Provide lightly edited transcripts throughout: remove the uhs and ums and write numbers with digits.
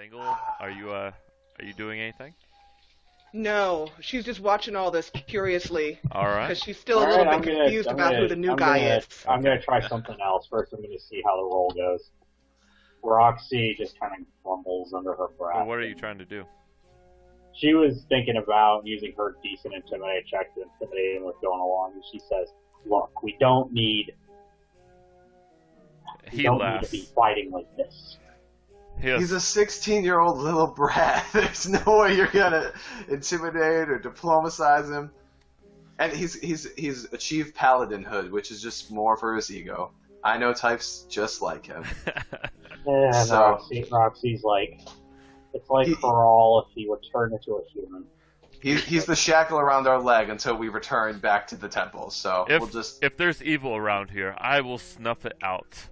Tangle, are you doing anything? No, she's just watching all this curiously All right. because she's still a All little right, bit confused about who the new guy is. I'm gonna try something else. First, I'm gonna see how the roll goes. Roxy just kind of grumbles under her breath. Well, what are you trying to do? She was thinking about using her decent intimidate check to intimidate him with going along, and she says, "Look, we don't need He to laughs. be fighting like this." He's a 16-year-old little brat. There's no way you're gonna intimidate or diplomatize him. And he's achieved paladinhood, which is just more for his ego. I know types just like him. And So- Roxy's like, it's like Coral if he were turned into a human. He's the shackle around our leg until we return back to the temple. So we'll just. If there's evil around here, I will snuff it out.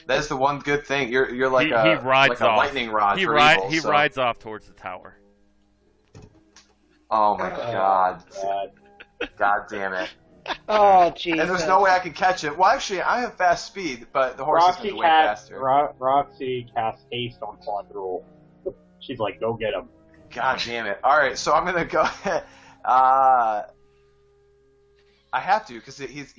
That's the one good thing. You're like he a rides off. lightning rod He for rides. evil. He so. rides off towards the tower. Oh my god! God. God damn it! Oh, Jesus. And there's no way I can catch it. Well, actually, I have fast speed, but the horse is going to be way faster. Roxy casts haste on Quadrule. She's like, go get him. God damn it! All right, so I'm going to go ahead. I have to because he's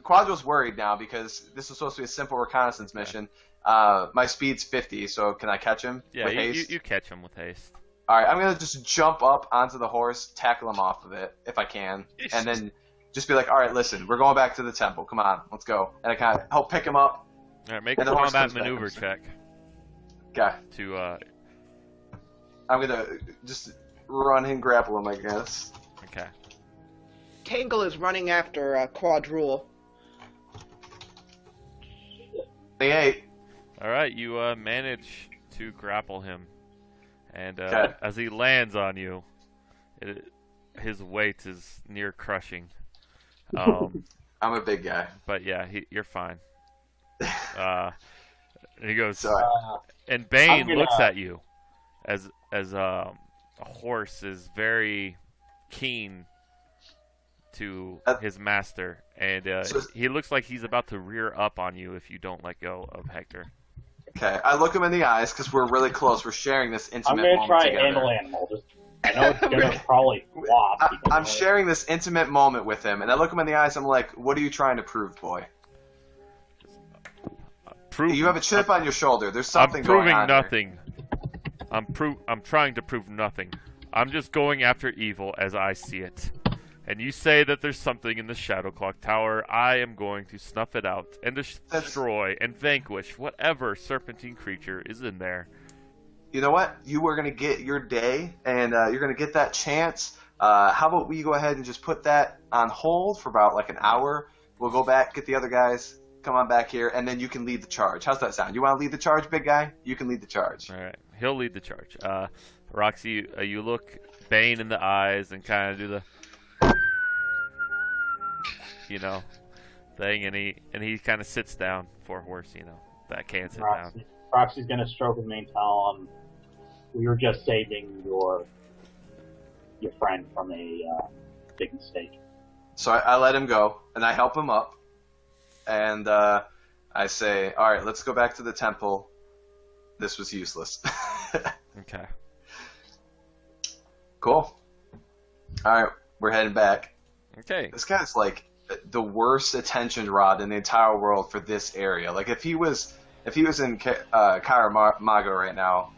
Quadrule's worried now because this was supposed to be a simple reconnaissance mission. My speed's 50, so can I catch him Yeah, with haste? you catch him with haste. All right, I'm going to just jump up onto the horse, tackle him off of it if I can, and then just be like, all right, listen, we're going back to the temple. Come on, let's go. And I kind of help pick him up. All right, make a And the horse combat comes back. maneuver check Okay. to I'm going to just run and grapple him, I guess. okay. Tangle is running after Quadrule. 28. All right, you manage to grapple him, and Okay. as he lands on you, his weight is near crushing. I'm a big guy. But yeah, you're fine. He goes, So and Bane I'm gonna- looks at you, as a horse is very keen to his master, and So- he looks like he's about to rear up on you if you don't let go of Hector. okay, I look him in the eyes because we're really close. We're sharing this intimate I'm going to moment try together. handle animal. I know it's going to probably flop. I'm sharing this intimate moment with him, and I look him in the eyes. I'm like, "What are you trying to prove, boy? You have a chip on your shoulder. There's something I'm proving going on nothing. I'm trying to prove nothing. I'm just going after evil as I see it. And you say that there's something in the Shadow Clock Tower. I am going to snuff it out and destroy and vanquish whatever serpentine creature is in there. You know what? You are going to get your day, and you're going to get that chance. How about we go ahead and just put that on hold for about like an hour? We'll go back, get the other guys, come on back here, and then you can lead the charge. How's that sound? You want to lead the charge, big guy? You can lead the charge. All right, he'll lead the charge. Roxy, you look Bane in the eyes and kind of do the, thing, and he kind of sits down for a horse, that can't sit down. Roxy's going to stroke his mane, tell him, we were just saving your friend from a big mistake. So I let him go, and I help him up, and I say, all right, let's go back to the temple. This was useless. Okay. Cool. All right, we're heading back. Okay. This guy's like the worst attention rod in the entire world for this area. Like if he was in Karamaga right now,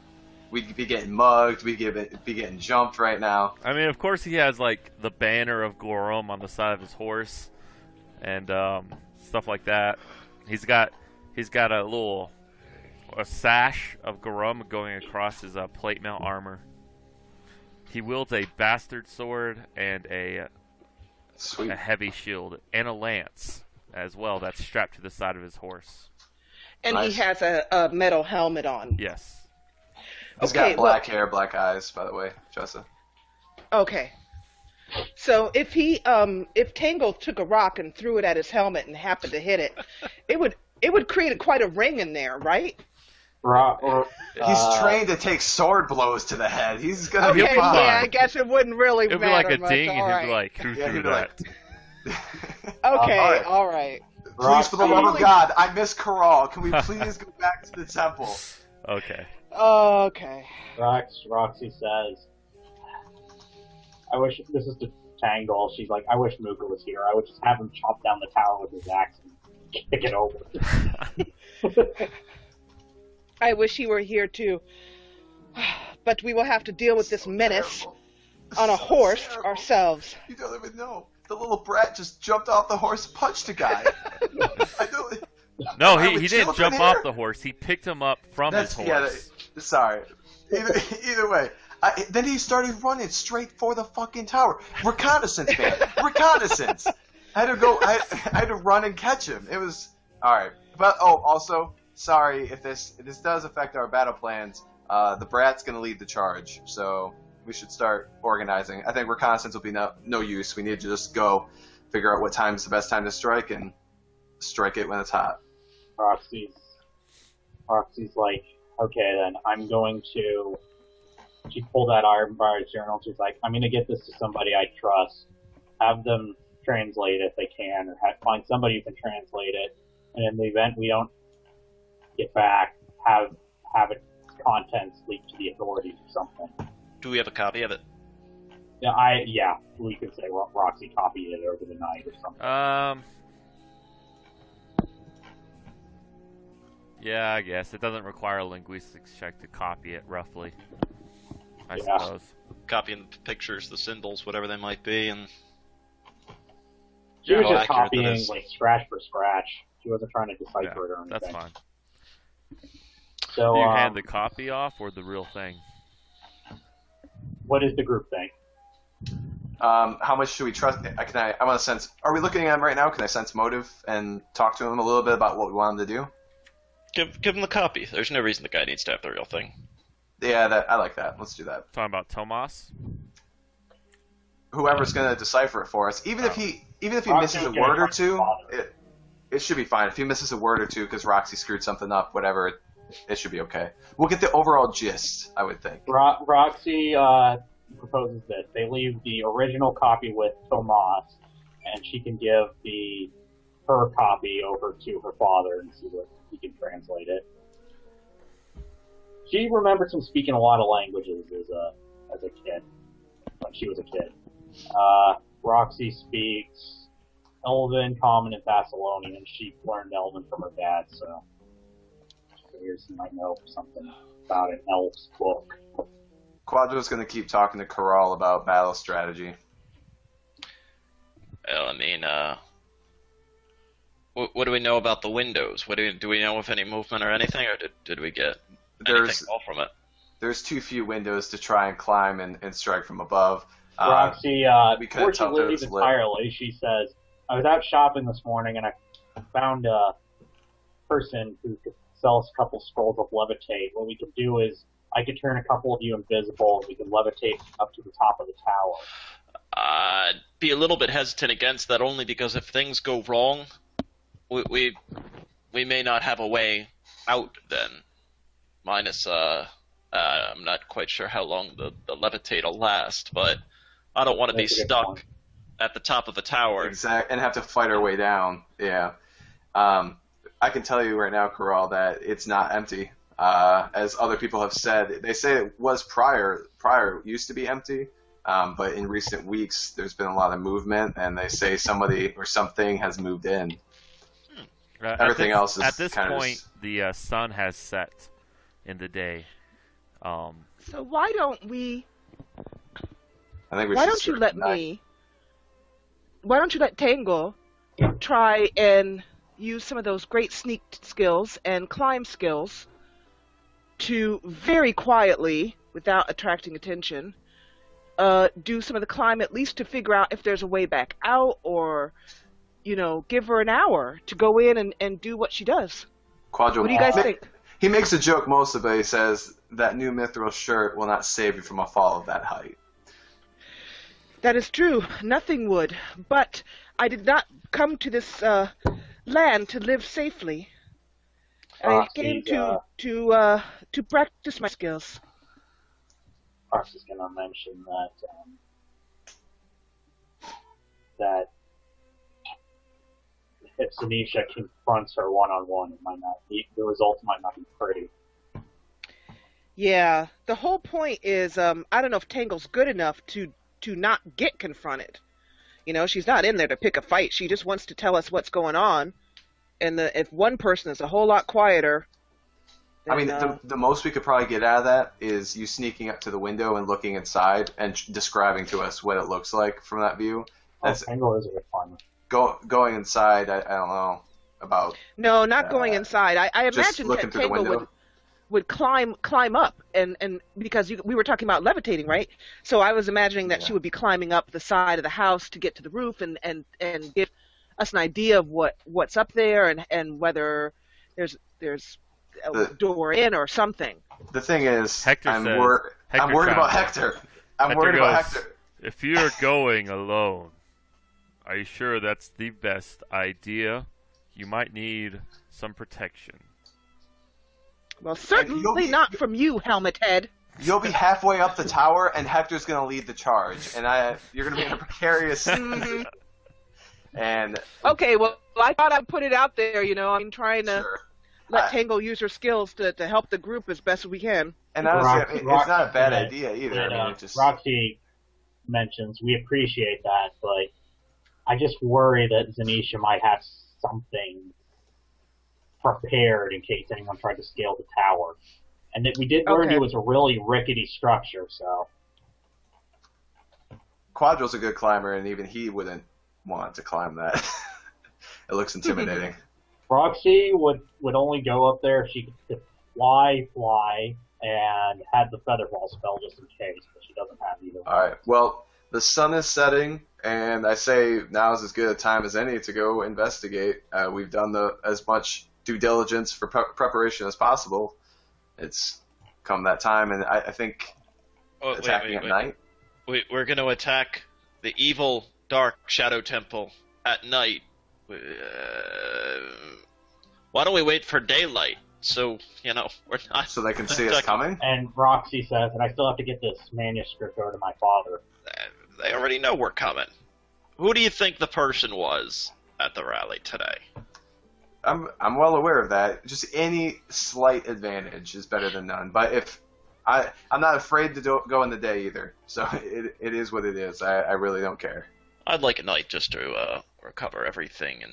we'd be getting mugged. We'd be getting jumped right now. I mean, of course, he has like the banner of Gorum on the side of his horse, and stuff like that. He's got a sash of Gorum going across his plate mail armor. He wields a bastard sword and a Sweet. heavy shield and a lance as well that's strapped to the side of his horse. And Nice. he has a metal helmet on. Yes. He's Okay, got black hair, black eyes, by the way, Jessa. Okay. So if Tangle took a rock and threw it at his helmet and happened to hit it, it would create quite a ring in there, right? He's trained to take sword blows to the head. He's gonna Okay, be fine. yeah, I guess it wouldn't really It'd be matter like a much. ding, All and he'd right. be like, "Who Yeah, threw he'd be that?" Okay, all all right. right. Please, for the love of Roxy- God, I miss Corral. Can we please go back to the temple? Okay. Okay. Roxy says, I wish, this is to Tangle, she's like, I wish Mooka was here. I would just have him chop down the tower with his axe and kick it over. I wish he were here too. But we will have to deal with this menace on a horse ourselves. You don't even know. The little brat just jumped off the horse and punched a guy. I don't... No, he didn't jump off the horse. He picked him up from his horse. Yeah, sorry. Either way. Then he started running straight for the fucking tower. Reconnaissance, man. Reconnaissance. I had to run and catch him. It was... Alright. But, also, sorry if this does affect our battle plans. The brat's going to lead the charge, so we should start organizing. I think reconnaissance will be no use. We need to just go figure out what time's the best time to strike and strike it when it's hot. Roxy's like, okay then, I'm going to... She pulled out Ironbar's journal. She's like, I'm going to get this to somebody I trust. Have them translate it if they can, or find somebody who can translate it. And in the event we don't get back, have its contents leaked to the authorities or something. Do we have a copy of it? Yeah, we could say Roxy copied it over the night or something. Yeah, I guess. It doesn't require a linguistics check to copy it, roughly. I Yeah. suppose. Copying the pictures, the symbols, whatever they might be, and... She was how just accurate that copying, is. like, scratch for scratch. She wasn't trying to decipher it or anything. That's fine. So, Do you hand the copy off or the real thing? what is the group think? How much should we trust? I want to sense... Are we looking at him right now? Can I sense motive and talk to him a little bit about what we want him to do? Give him the copy. There's no reason the guy needs to have the real thing. Yeah, I like that. Let's do that. Talking about Tomas? Whoever's going to decipher it for us, even if he misses a word or two, it should be fine. If he misses a word or two because Roxy screwed something up, whatever, it should be okay. We'll get the overall gist, I would think. Roxy proposes this. They leave the original copy with Tomas, and she can give her copy over to her father and see what he can translate it. She remembers him speaking a lot of languages as a kid, when she was a kid. Roxy speaks Elven, Common, and Thessalonian. She learned Elven from her dad, so she figures he might know something about an elf's book. Quadro's going to keep talking to Corral about battle strategy. Well, I mean, what do we know about the windows? Do we know if any movement or anything, or did we get anything all from it? There's too few windows to try and climb and strike from above. Roxy, we couldn't before she tell if it leaves was lit. entirely, she says, I was out shopping this morning and I found a person who could sell us a couple scrolls of levitate. What we could do is I could turn a couple of you invisible and we could levitate up to the top of the tower. I'd be a little bit hesitant against that, only because if things go wrong, we may not have a way out then. Minus, I'm not quite sure how long the levitate will last, but I don't want to be stuck at the top of the tower. Exactly, and have to fight our way down. Yeah. I can tell you right now, Corral, that it's not empty. As other people have said, they say it was prior used to be empty, but in recent weeks there's been a lot of movement, and they say somebody or something has moved in. Everything else is at this kind point, of the sun has set in the day. So why don't we? I think we Why should don't you start let tonight. me? Why don't you let Tangle try and use some of those great sneak skills and climb skills to very quietly, without attracting attention, do some of the climb, at least to figure out if there's a way back out, or give her an hour to go in and do what she does. Quadro, What do you guys think? He makes a joke most of it. He says that new mithril shirt will not save you from a fall of that height. That is true. Nothing would. But I did not come to this land to live safely. I came to practice my skills. Roxy's going to mention that if Zanisha confronts her one-on-one, the results might not be pretty. Yeah, the whole point is, I don't know if Tangle's good enough to not get confronted. You know, she's not in there to pick a fight. She just wants to tell us what's going on. And if one person is a whole lot quieter, then, I mean, the most we could probably get out of that is you sneaking up to the window and looking inside and describing to us what it looks like from that view. That's Tangle is a good farmer. going inside. I don't know about. no, not going inside. I Just imagine looking through the Tangle window. would climb up, and because we were talking about levitating, right? So I was imagining that she would be climbing up the side of the house to get to the roof and give us an idea of what's up there and whether there's a door in or something. The thing is, Hector I'm says- worried Hector about chimes in. Hector. I'm Hector worried about goes, Hector. If you're going alone, are you sure that's the best idea? You might need some protection. Well, certainly not from you, Helmet Head. You'll be halfway up the tower, and Hector's going to lead the charge, and you're going to be in a precarious. And Okay, well, I thought I'd put it out there. You know, I'm trying to sure. let Tangle use her skills to help the group as best we can. And honestly, Roxy- it's not a bad Roxy- idea either. I that, mean, it just Roxy mentions we appreciate that, but I just worry that Zanisha might have something prepared in case anyone tried to scale the tower. And that we did learn Okay. it was a really rickety structure, so Quadril's a good climber, and even he wouldn't want to climb that. It looks intimidating. Roxy would only go up there if she could fly, and had the Featherball spell just in case, but she doesn't have either. All right. Well, the sun is setting, and I say now is as good a time as any to go investigate. We've done as much due diligence for preparation as possible. It's come that time, and I think Oh, attacking at night. We're going to attack the evil, dark Shadow Temple at night. Why don't we wait for daylight? So, we're not... So they can see us coming? And Roxy says, and I still have to get this manuscript over to my father. They already know we're coming. Who do you think the person was at the rally today? I'm well aware of that. Just any slight advantage is better than none. But if I'm not afraid to go in the day either. So it is what it is. I really don't care. I'd like a night just to recover everything and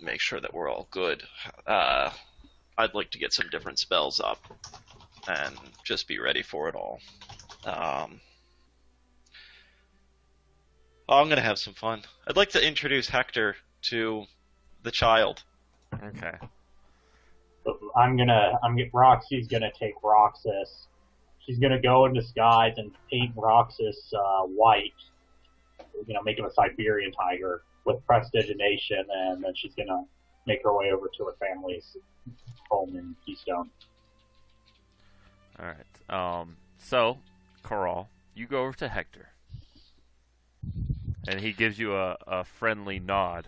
make sure that we're all good. I'd like to get some different spells up and just be ready for it all. I'm going to have some fun. I'd like to introduce Hector to the child. Okay. Roxy's gonna take Roxas. She's gonna go in disguise and paint Roxas white. Make him a Siberian tiger with prestidigitation, and then she's gonna make her way over to her family's home in Keystone. All right. So, Coral, you go over to Hector, and he gives you a friendly nod.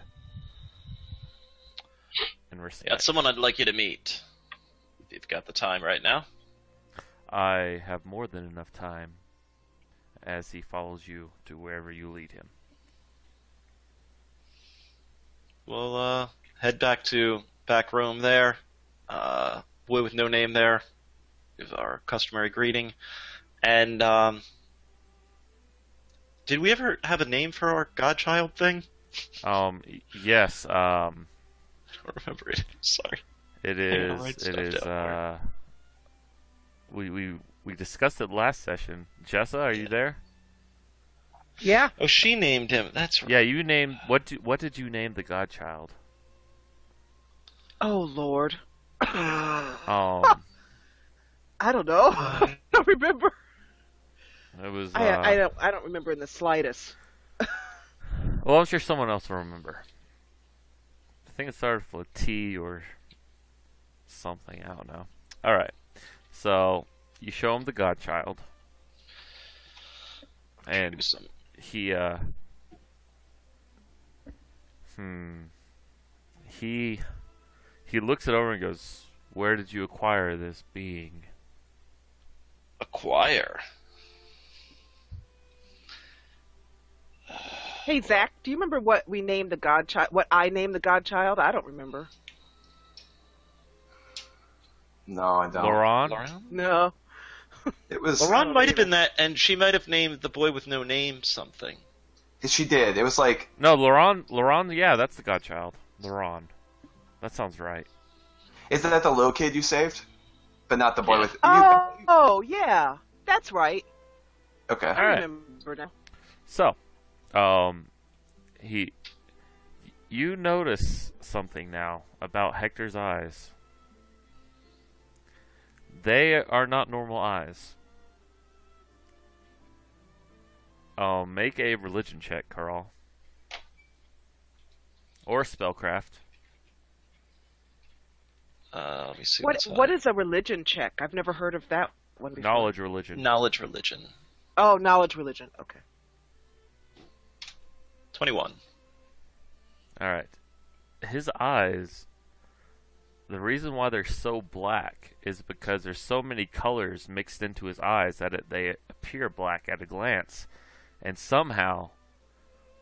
And respect. Yeah, it's someone I'd like you to meet. If you've got the time right now. I have more than enough time as he follows you to wherever you lead him. We'll head back to back room there. Boy with no name there. Gives our customary greeting. And did we ever have a name for our godchild thing? Yes. I don't remember it. Sorry. It Yeah, is. write It stuff is. down We discussed it last session. Jessa, are you there? Yeah. Oh, she named him. That's right. Yeah, you named what did you name the godchild? Oh Lord. Um, I don't know. I don't remember. it was. I don't remember in the slightest. Well, I'm sure someone else will remember. I think it started with a T or something. I don't know. All right. So you show him the godchild, and he he looks it over and goes, "Where did you acquire this being?" Acquire. Hey Zach, do you remember what we named the godchild? What I named the godchild? I don't remember. No, I don't. Laurent? Lauren? No. It was. Laurent might have been that, and she might have named the boy with no name something. She did. It was like. No, Laurent, yeah, that's the godchild. Laurent. That sounds right. Is that the little kid you saved? But not the boy Yeah. with. Oh, yeah. That's right. Okay. I Alright. remember now. So, you notice something now about Hector's eyes. They are not normal eyes. Make a religion check, Carl. Or spellcraft. Let me see. What is a religion check? I've never heard of that one before. Knowledge religion. Knowledge religion. Oh, knowledge religion. Okay. 21. Alright. His eyes, the reason why they're so black is because there's so many colors mixed into his eyes that they appear black at a glance. And somehow,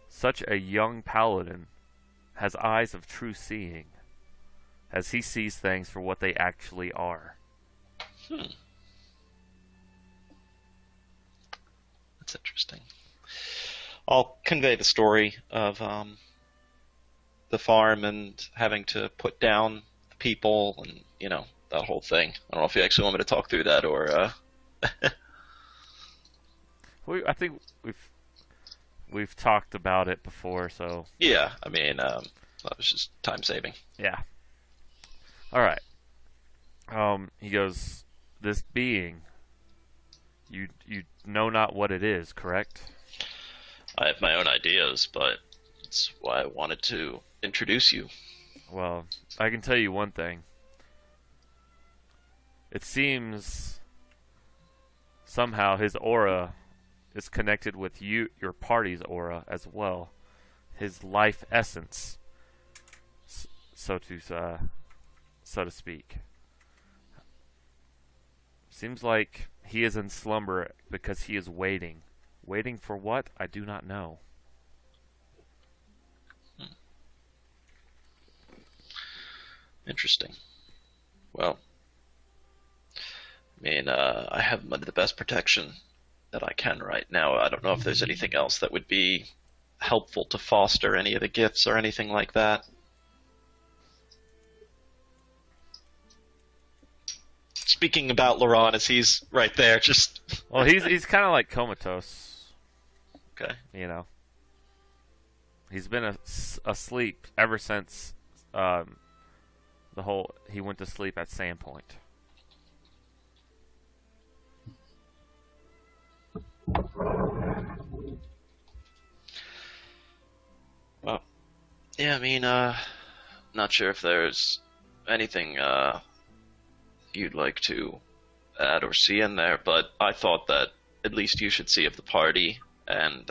such a young paladin has eyes of true seeing, as he sees things for what they actually are. That's interesting. I'll convey the story of the farm and having to put down the people and, that whole thing. I don't know if you actually want me to talk through that or... I think we've talked about it before, so... Yeah, I mean, that was just time saving. Yeah. Alright. He goes, this being, you know not what it is, correct? I have my own ideas, but that's why I wanted to introduce you. Well, I can tell you one thing. It seems somehow his aura is connected with your party's aura as well. His life essence, so to speak. Seems like he is in slumber because he is waiting. Waiting for what? I do not know. Interesting. Well, I mean, I have the best protection that I can right now. I don't know if there's anything else that would be helpful to foster any of the gifts or anything like that. Speaking about Laurent, as he's right there, just... Well, he's kind of like comatose. Okay. He's been asleep ever since he went to sleep at Sandpoint. Well, yeah, I mean, not sure if there's anything you'd like to add or see in there, but I thought that at least you should see of the party and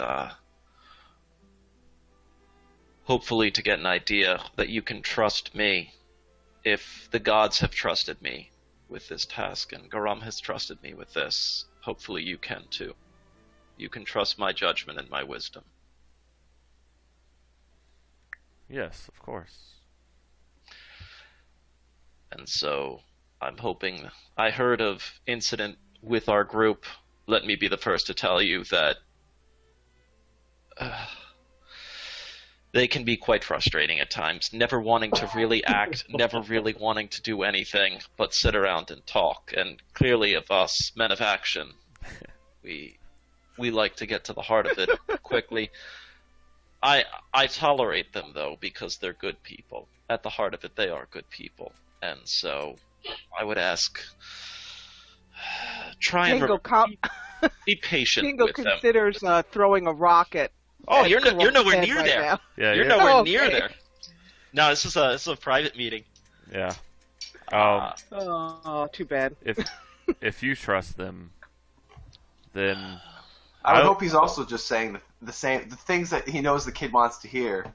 hopefully to get an idea that you can trust me if the gods have trusted me with this task and Garam has trusted me with this. Hopefully you can too. You can trust my judgment and my wisdom. Yes, of course. And so I'm hoping... I heard of incident with our group. Let me be the first to tell you that they can be quite frustrating at times, never wanting to really act, never really wanting to do anything but sit around and talk. And clearly of us, men of action, we like to get to the heart of it quickly. I tolerate them, though, because they're good people. At the heart of it, they are good people. And so I would ask, try and be patient Kingo with them. considers throwing a rock at... Oh, at you're nowhere Garam's near head there. right Yeah, You're yeah. nowhere near Okay. there. No, this is a private meeting. Yeah. now. Oh, too bad. If you trust them, then I would hope he's also just saying the things that he knows the kid wants to hear.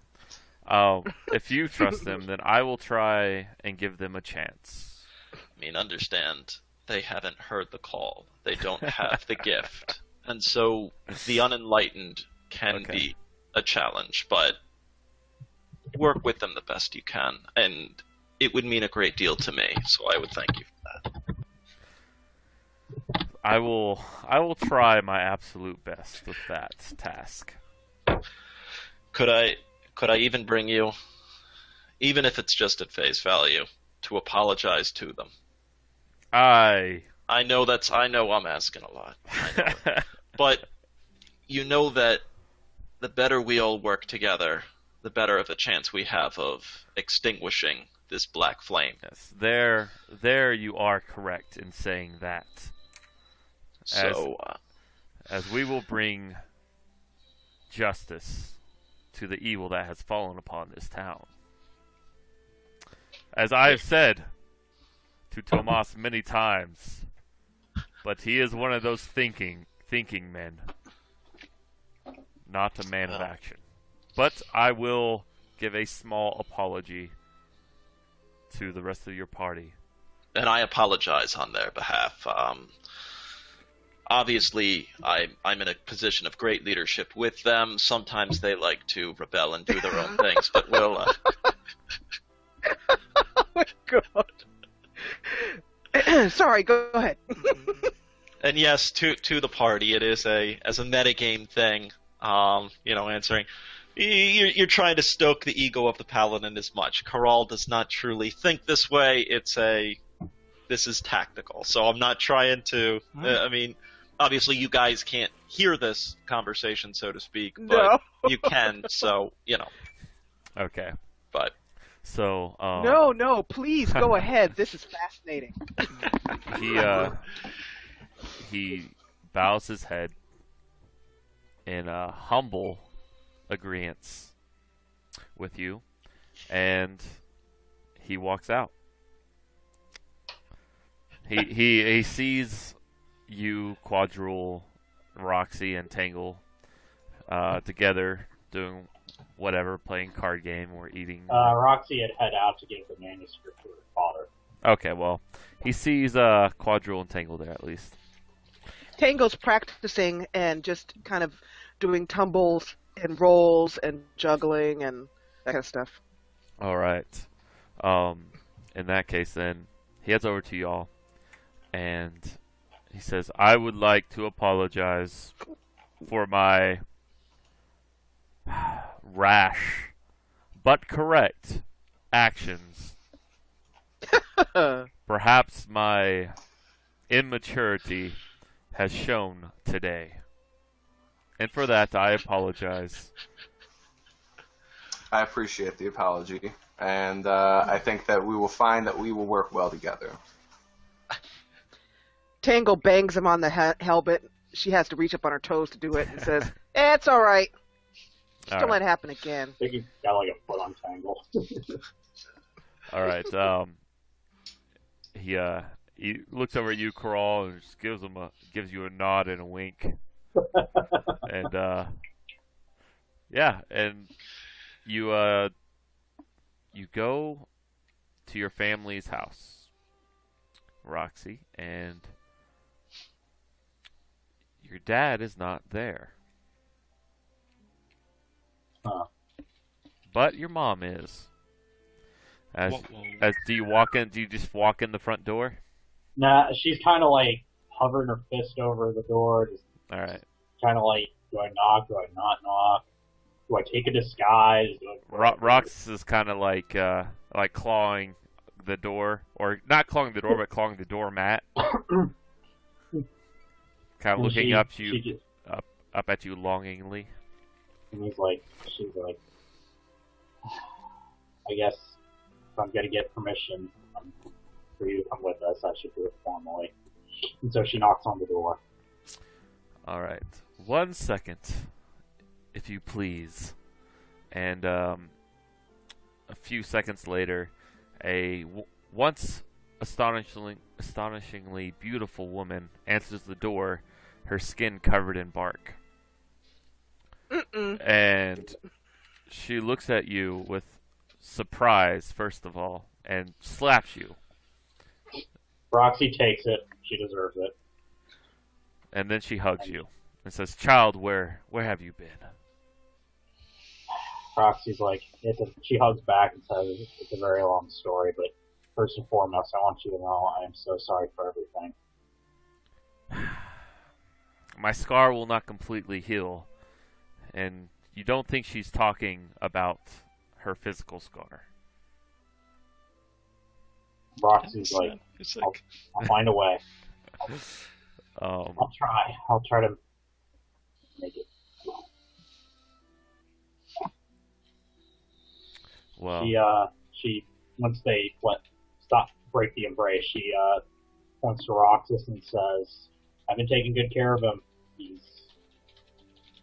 if you trust them, then I will try and give them a chance. I mean, understand, they haven't heard the call. They don't have the gift. And so the unenlightened can Okay. be a challenge, but work with them the best you can. And it would mean a great deal to me, so I would thank you for that. I will try my absolute best with that task. Could I even bring you, even if it's just at face value, to apologize to them? I know I'm asking a lot. I know it. But you know that the better we all work together, the better of a chance we have of extinguishing this black flame. Yes, there you are correct in saying that. As we will bring justice to the evil that has fallen upon this town. As I have said to Tomas many times, but he is one of those thinking men, not a man of action. But I will give a small apology to the rest of your party. And I apologize on their behalf. Obviously, I'm in a position of great leadership with them. Sometimes they like to rebel and do their own things, but we'll... Oh my god. Sorry, go ahead. And yes, to the party, it is as a metagame thing, answering... You're trying to stoke the ego of the paladin as much. Corral does not truly think this way. This is tactical. So I'm not trying to... obviously you guys can't hear this conversation, so to speak, but No. you can, so, Okay. But... So, No, please go ahead. This is fascinating. He bows his head in a humble agreeance with you, and he walks out. He sees you, Quadrule, Roxy, and Tangle together doing whatever, playing card game or eating. Roxy had head out to give the manuscript to her father. Okay, well, he sees Quadrule and Tangle there at least. Tangle's practicing and just kind of doing tumbles and rolls and juggling and that kind of stuff. All right. In that case, then, he heads over to y'all, and he says, I would like to apologize for my rash but correct actions. Perhaps my immaturity has shown today. And for that, I apologize. I appreciate the apology, and I think that we will find that we will work well together. Tangle bangs him on the helmet. She has to reach up on her toes to do it and says, it's all right. Just don't let it happen again. I think he's got like a foot on Tangle. All right. He looks over at you, Corral, and just gives you a nod and a wink. And and you go to your family's house, Roxy, and your dad is not there. Huh. But your mom is. As do you just walk in the front door? Nah, she's kind of like hovering her fist over the door, just All right. kind of like, do I knock? Do I not knock? Do I take a disguise? Rox is kind of like clawing the door, or not clawing the door, but clawing the doormat. Kind of looking up at you longingly. And she's like, I guess if I'm gonna get permission for you to come with us, I should do it formally. And so she knocks on the door. All right. 1 second, if you please. And a few seconds later, once astonishingly beautiful woman answers the door, her skin covered in bark. And she looks at you with surprise, first of all, and slaps you. Roxy takes it. She deserves it. And then she hugs you and says, "Child, where have you been?" Roxy's like, she hugs back and says, it's a very long story, but first and foremost, I want you to know I am so sorry for everything. my scar will not completely heal. And you don't think she's talking about her physical scar. Roxy's like, It's I'll find a way. I'll try. I'll try to make it. Well, She once they break the embrace, she points to Roxas and says, "I've been taking good care of him. He's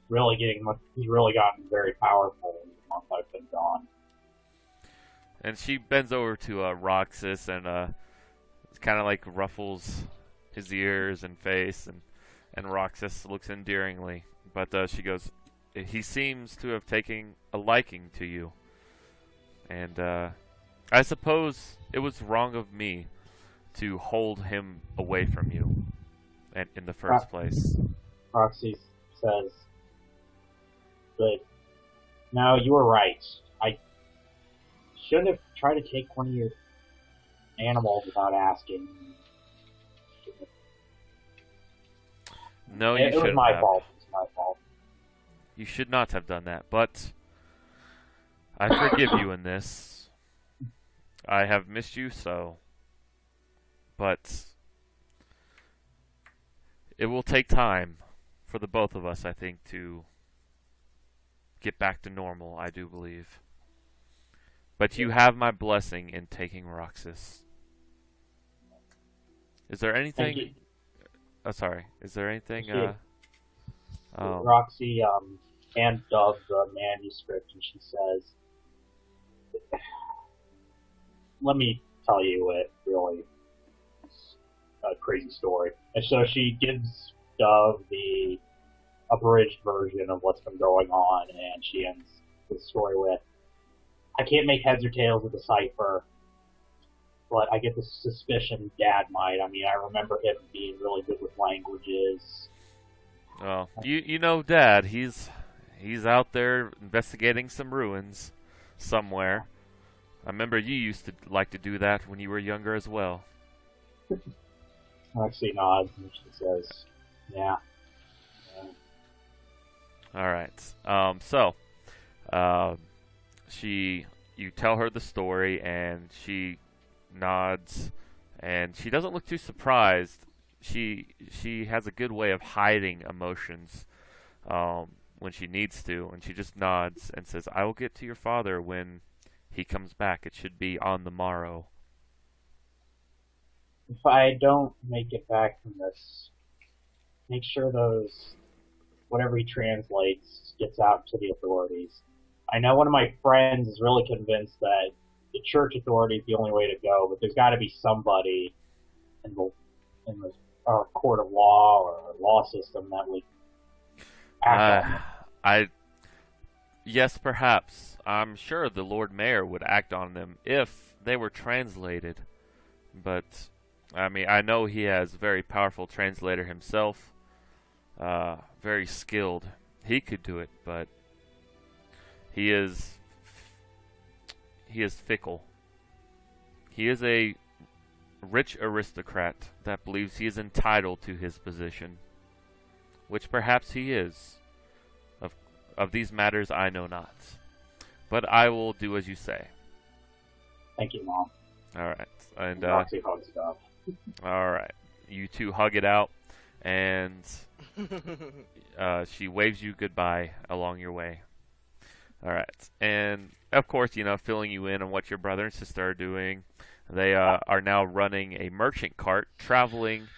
really gotten very powerful in the month I've been gone." and she bends over to Roxas and kind of like ruffles his ears and face, and Roxas looks endearingly. But she goes, "He seems to have taken a liking to you. And I suppose it was wrong of me to hold him away from you in the first place." Roxy says, "But no, you were right. I shouldn't have tried to take one of your animals without asking. No, you shouldn't It was my have. fault. It was my fault." You should not have done that, but I forgive you in this. I have missed you so, but it will take time for the both of us, I think, to get back to normal, I do believe. But you have my blessing in taking Roxas. Is there Thank you. anything... Oh, sorry. Is there anything... Thank Roxy hands Dove the manuscript, and she says, "Let me tell you it really is a crazy story." And so she gives Dove the abridged version of what's been going on, and she ends the story with, "I can't make heads or tails of the cipher, but I get the suspicion Dad might. I mean, I remember him being really good with languages." Well, you know Dad, he's out there investigating some ruins somewhere. I remember you used to like to do that when you were younger as well. Roxy nods, and she says, "Yeah." All right. You tell her the story, and she nods, and she doesn't look too surprised. She has a good way of hiding emotions when she needs to, and she just nods and says, "I will get to your father when he comes back. It should be on the morrow." If I don't make it back from this, make sure whatever he translates gets out to the authorities. I know one of my friends is really convinced that the church authority is the only way to go, but there's got to be somebody in the court of law or law system that would act on it. Yes, perhaps. I'm sure the Lord Mayor would act on them if they were translated. But, I mean, I know he has a very powerful translator himself. Very skilled. He could do it, but he is fickle. He is a rich aristocrat that believes he is entitled to his position, which perhaps he is. Of these matters I know not, but I will do as you say. Thank you, Mom. All right, and Roxy hugs Dove. all right, you two hug it out, and she waves you goodbye along your way. All right, and of course, filling you in on what your brother and sister are doing. They are now running a merchant cart, traveling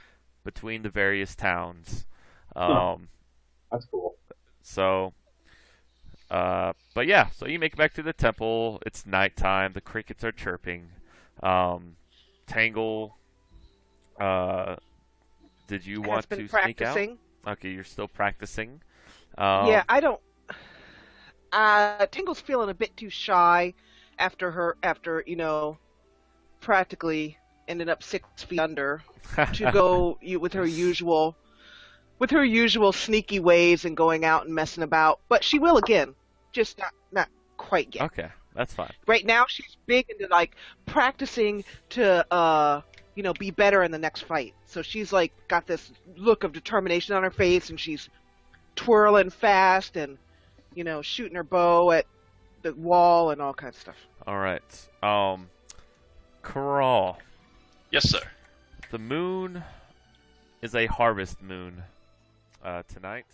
between the various towns. That's cool. So, but yeah, so you make it back to the temple. It's nighttime. The crickets are chirping. Tangle, did you want to sneak out? Okay, you're still practicing. Yeah, I don't. Tingle's feeling a bit too shy after practically ended up 6 feet under to go with her usual sneaky ways and going out and messing about. But she will again, just not quite yet. Okay, that's fine. Right now she's big into like practicing to be better in the next fight. So she's like got this look of determination on her face, and she's twirling fast and, shooting her bow at the wall and all kinds of stuff. All right. Crawl. Yes, sir. The moon is a harvest moon tonight.